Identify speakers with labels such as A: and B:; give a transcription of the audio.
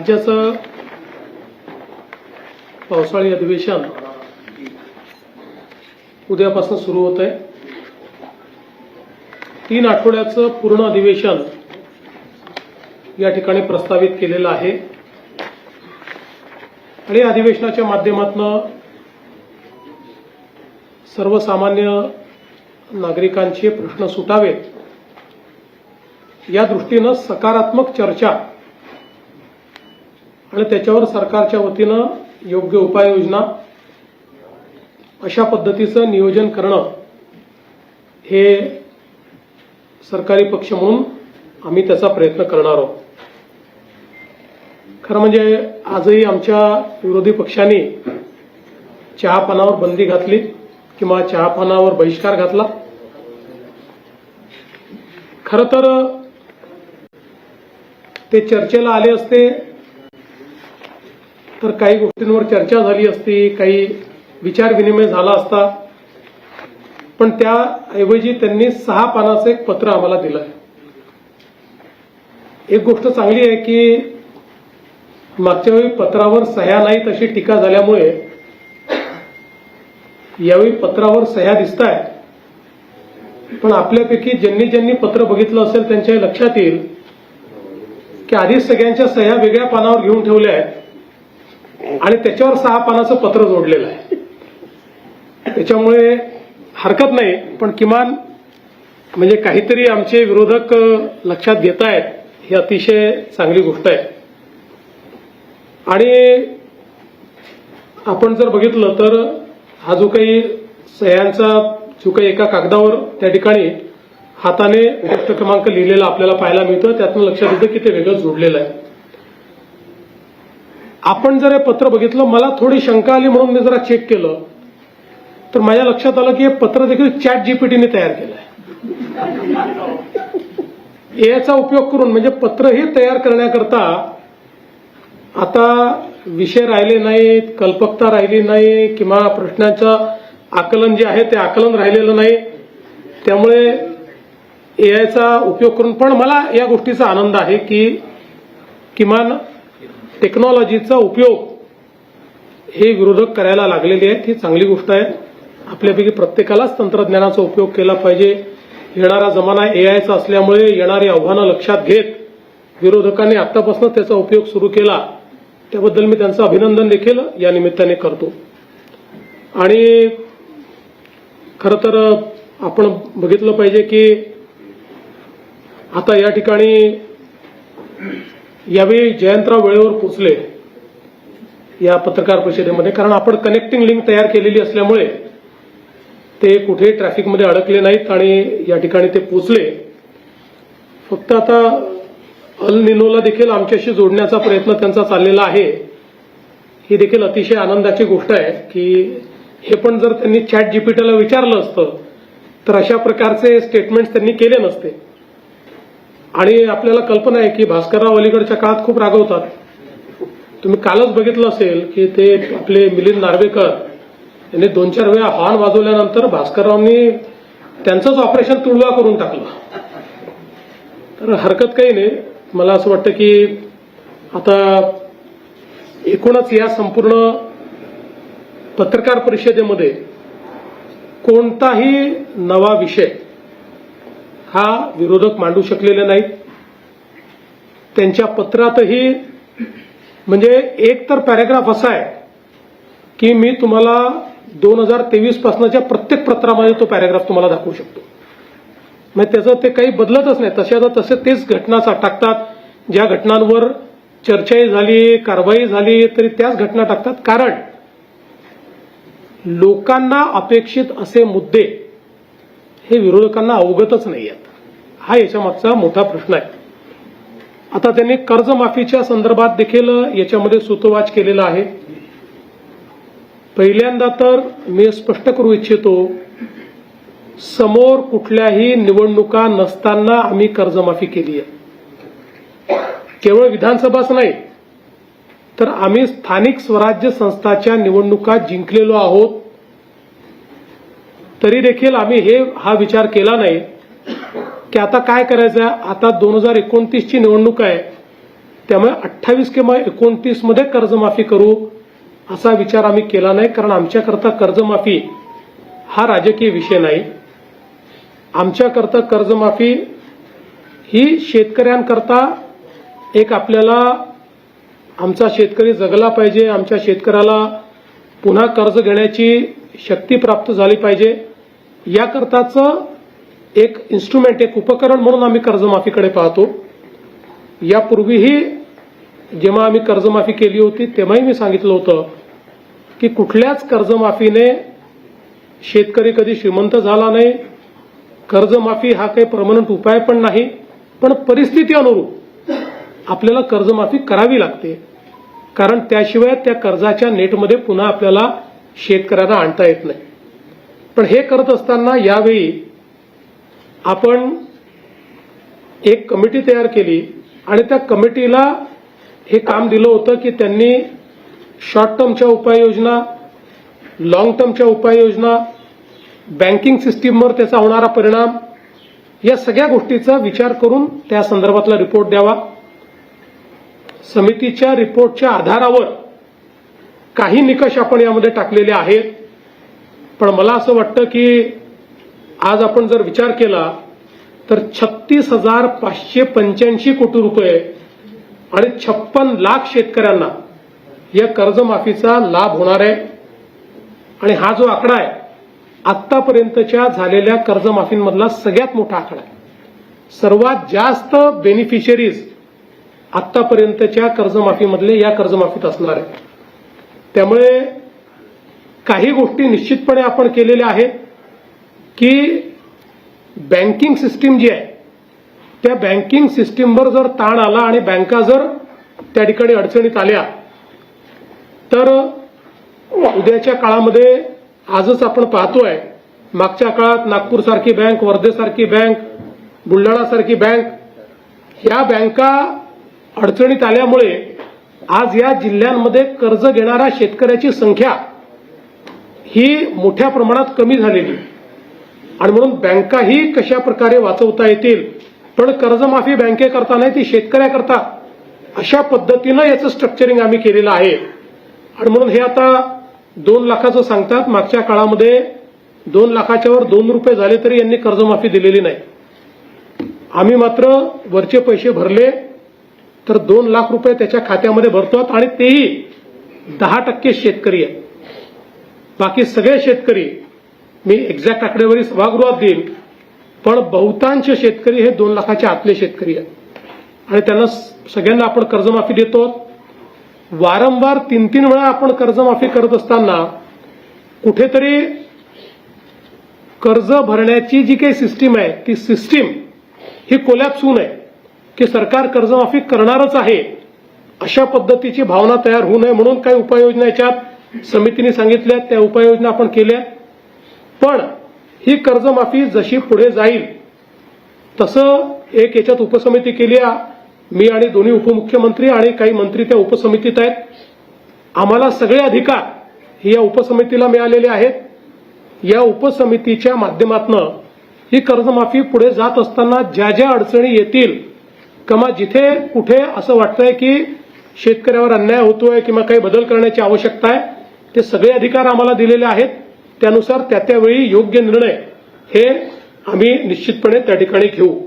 A: राज्याचं पावसाळी अधिवेशन उद्यापासून सुरू होत आहे। 3 आठवड्याचं पूर्ण अधिवेशन या ठिकाणी प्रस्तावित केलेलं आहे आणि अधिवेशनाच्या माध्यमातून सर्वसामान्य नागरिकांचे प्रश्न सुटावेत या दृष्टीनं सकारात्मक चर्चा आणि त्याच्यावर सरकारच्या वतीनं योग्य उपाययोजना अशा पद्धतीचं नियोजन करणं हे सरकारी पक्ष म्हणून आम्ही त्याचा प्रयत्न करणार आहोत। खरं म्हणजे आजही आमच्या विरोधी पक्षांनी चहापानावर बंदी घातली किंवा चहापानावर बहिष्कार घातला। खरं तर ते चर्चेला आले असते तर काही गोष्टींवर चर्चा झाली असती, काही विचार विनिमय झाला असता, पण त्याऐवजी त्यांनी 6 पानाचं एक पत्र आम्हाला दिलं आहे। एक गोष्ट चांगली आहे की मागच्या वेळी पत्रावर सह्या नाहीत अशी टीका झाल्यामुळे यावेळी पत्रावर सह्या दिसतायत, पण आपल्यापैकी ज्यांनी पत्र बघितलं असेल त्यांच्या लक्षात येईल की आधीच सगळ्यांच्या सह्या वेगळ्या पानावर घेऊन ठेवल्या आहेत आणि त्याच्यावर 6 पानाचं पत्र जोडलेलं आहे। त्याच्यामुळे हरकत नाही, पण किमान म्हणजे काहीतरी आमचे विरोधक लक्षात घेत आहेत, ही अतिशय चांगली गोष्ट आहे। आणि आपण जर बघितलं तर हा जो काही सह्यांचा जो काही एका कागदावर त्या ठिकाणी हाताने गोष्ट क्रमांक लिहिलेला आपल्याला पाहायला मिळतं, त्यातून लक्षात येतं की ते वेगळं जोडलेलं आहे। आपण जर हे पत्र बघितलं, मला थोडी शंका आली म्हणून मी जरा चेक केलं तर माझ्या लक्षात आलं की हे पत्र देखील ChatGPTने तयार केलं आहे। याचा उपयोग करून म्हणजे पत्र हे तयार करण्याकरता आता विषय राहिले नाहीत, कल्पकता राहिली नाही किंवा प्रश्नाचं आकलन जे आहे ते आकलन राहिलेलं नाही, त्यामुळे एआयचा उपयोग करून पण मला या गोष्टीचा आनंद आहे की किमान टेक्नॉलॉजीचा उपयोग हे विरोधक करायला लागलेले आहेत। ही चांगली गोष्ट आहे। आपल्यापैकी प्रत्येकालाच तंत्रज्ञानाचा उपयोग केला पाहिजे। येणारा जमाना एआयचा असल्यामुळे येणारी आव्हानं लक्षात घेत विरोधकांनी आतापासून त्याचा उपयोग सुरू केला, त्याबद्दल मी त्यांचं अभिनंदन देखील या निमित्ताने करतो। आणि खरं तर आपण बघितलं पाहिजे की आता या ठिकाणी यावेळी जयंतराव वेळेवर पोहोचले या पत्रकार परिषदेमध्ये, कारण आपण कनेक्टिंग लिंक तयार केलेली असल्यामुळे ते कुठेही ट्रॅफिकमध्ये अडकले नाहीत आणि या ठिकाणी ते पोहोचले। फक्त आता अल निनोला देखील आमच्याशी जोडण्याचा प्रयत्न त्यांचा चाललेला आहे। ही देखील अतिशय आनंदाची गोष्ट आहे की हे पण जर त्यांनी ChatGPTला विचारलं असतं तर अशा प्रकारचे स्टेटमेंट्स त्यांनी केले नसते। आणि आपल्याला कल्पना आहे की भास्करराव अलीकडच्या काळात खूप रागवतात। तुम्ही कालच बघितलं असेल की ते आपले मिलिंद नार्वेकर यांनी 2-4 वेळा हॉर्न वाजवल्यानंतर भास्कररावांनी त्यांचंच ऑपरेशन तुडवा करून टाकलं। तर हरकत काही नाही। मला असं वाटतं की आता एकूणच या संपूर्ण पत्रकार परिषदेमध्ये कोणताही नवा विषय हा विरोधक मांडू शकलेले नाहीत। त्यांच्या पत्रातही म्हणजे एक तर पॅरेग्राफ असा आहे की मी तुम्हाला 2023 पासूनच्या प्रत्येक पत्रामध्ये तो पॅरेग्राफ तुम्हाला दाखवू शकतो। म्हणजे त्याचं ते काही बदलतच नाही, तसे तेच घटना टाकतात। ज्या घटनांवर चर्चाही झाली, कारवाई झाली तरी त्याच घटना टाकतात, कारण लोकांना अपेक्षित असे मुद्दे हे विरोधकांना अवगतच नाही आहेत। हा याच्या मागचा मोठा प्रश्न आहे। आता त्यांनी कर्जमाफीच्या संदर्भात देखील याच्यामध्ये सूतोवाच केलेला आहे। पहिल्यांदा तर मी स्पष्ट करू इच्छितो, समोर कुठल्याही निवडणुका नसताना आम्ही कर्जमाफी केली आहे। केवळ विधानसभाच नाही तर आम्ही स्थानिक स्वराज्य संस्थाच्या निवडणुका जिंकलेलो आहोत, तरी देखील आम्ही हा विचार केला नाही की आता काय करायचं, आता 2029ची निवडणूक आहे त्यामुळे 28 किंवा 29 मध्ये कर्जमाफी करू असा विचार आम्ही केला नाही, कारण आमच्याकरता कर्जमाफी हा राजकीय विषय नाही. आमच्याकरता कर्जमाफी ही शेतकऱ्यांकरता एक आपल्याला आमचा शेतकरी जगला पाहिजे, आमच्या शेतकऱ्याला पुन्हा कर्ज घेण्याची शक्ती प्राप्त झाली पाहिजे, याकरताचं एक इन्स्ट्रुमेंट, एक उपकरण म्हणून आम्ही कर्जमाफीकडे पाहतो. यापूर्वीही जेव्हा आम्ही कर्जमाफी केली होती तेव्हाही मी सांगितलं होतं की कुठल्याच कर्जमाफीने शेतकरी कधी श्रीमंत झाला नाही. कर्जमाफी हा काही परमनंट उपाय पण नाही, पण परिस्थिती अनुरूप आपल्याला कर्जमाफी करावी लागते, कारण त्याशिवाय त्या कर्जाच्या नेटमध्ये पुन्हा आपल्याला शेतकऱ्यांना आणता येत नाही. पण हे करत असताना यावेळी आपण एक कमिटी तयार केली आणि त्या कमिटीला हे काम दिलं होतं की त्यांनी शॉर्ट टर्मच्या उपाययोजना, लॉंग टर्मच्या उपाययोजना, बँकिंग सिस्टीमवर त्याचा होणारा परिणाम, या सगळ्या गोष्टीचा विचार करून त्या संदर्भातला रिपोर्ट द्यावा. समितीच्या रिपोर्टच्या आधारावर काही निकष आपण यामध्ये टाकलेले आहेत, पण मला असं वाटतं की आज आपण जर विचार केला तर 36,585 कोटी रुपये आणि 56 लाख शेतकऱ्यांना या कर्जमाफीचा लाभ होणार आहे. आणि हा जो आकडा आहे आतापर्यंतच्या झालेल्या कर्जमाफींमधला सगळ्यात मोठा आकडा आहे. सर्वात जास्त बेनिफिशरीज आतापर्यंतच्या कर्जमाफीमधले या कर्जमाफीत असणार आहे. त्यामुळे काही गोष्टी निश्चितपणे आपण केलेल्या आहेत की बँकिंग सिस्टीम जी आहे त्या बँकिंग सिस्टीमवर जर ताण आला आणि बँका जर त्या ठिकाणी अडचणीत आल्या तर उद्याच्या काळामध्ये आजच आपण पाहतोय, मागच्या काळात नागपूरसारखी बँक, वर्धेसारखी बँक, बुलढाणासारखी बँक, ह्या बँका अडचणीत आल्यामुळे आज या जिल्ह्यांमध्ये कर्ज घेणाऱ्या शेतकऱ्याची संख्या ही मोठ्या प्रमाणात कमी झालेली आणि म्हणून बँकाही कशा प्रकारे वाचवता येतील, पण कर्जमाफी बँकेकरता नाही ती शेतकऱ्याकरता, अशा पद्धतीनं याचं स्ट्रक्चरिंग आम्ही केलेलं आहे. आणि म्हणून हे आता 2 लाखाचं सांगतात, मागच्या काळामध्ये 2 लाखाच्या वर 2 रुपये झाले तरी यांनी कर्जमाफी दिलेली नाही. आम्ही मात्र वरचे पैसे भरले तर 2 लाख रुपये त्याच्या खात्यामध्ये भरतो आणि तेही 10% शेतकरी आहेत. बाकी सगळे शेतकरी, मी एक्झॅक्ट आकडेवारी सभागृहात देईल, पण बहुतांश शेतकरी हे 2 लाखाच्या आतले शेतकरी आहेत आणि त्यांना सगळ्यांना आपण कर्जमाफी देतो. वारंवार 3-3 वेळा आपण कर्जमाफी करत असताना कुठेतरी कर्ज भरण्याची जी काही सिस्टीम आहे ती सिस्टीम ही कोलॅप्स होऊ नये, की सरकार कर्जमाफी करणारच आहे अशा पद्धतीची भावना तयार होऊ नये म्हणून काही उपाययोजना याच्यात समितीने सांगितल्या, त्या उपाययोजना आपण केल्या. पण ही कर्जमाफी जशी पुढे जाईल तसं एक याच्यात उपसमिती केली आहे. मी आणि दोन्ही उपमुख्यमंत्री आणि काही मंत्री त्या उपसमितीत आहेत. आम्हाला सगळे अधिकार हे या उपसमितीला मिळालेले आहेत. या उपसमितीच्या माध्यमातून ही कर्जमाफी पुढे जात असताना ज्या ज्या अडचणी येतील किंवा जिथे कुठे असं वाटतंय की शेतकऱ्यावर अन्याय होतोय किंवा काही बदल करण्याची आवश्यकता आहे, ते सगळे अधिकार आम्हाला दिलेले आहेत. त्यानुसार त्या त्यावेळी योग्य निर्णय हे आम्ही निश्चितपणे त्या ठिकाणी घेऊ.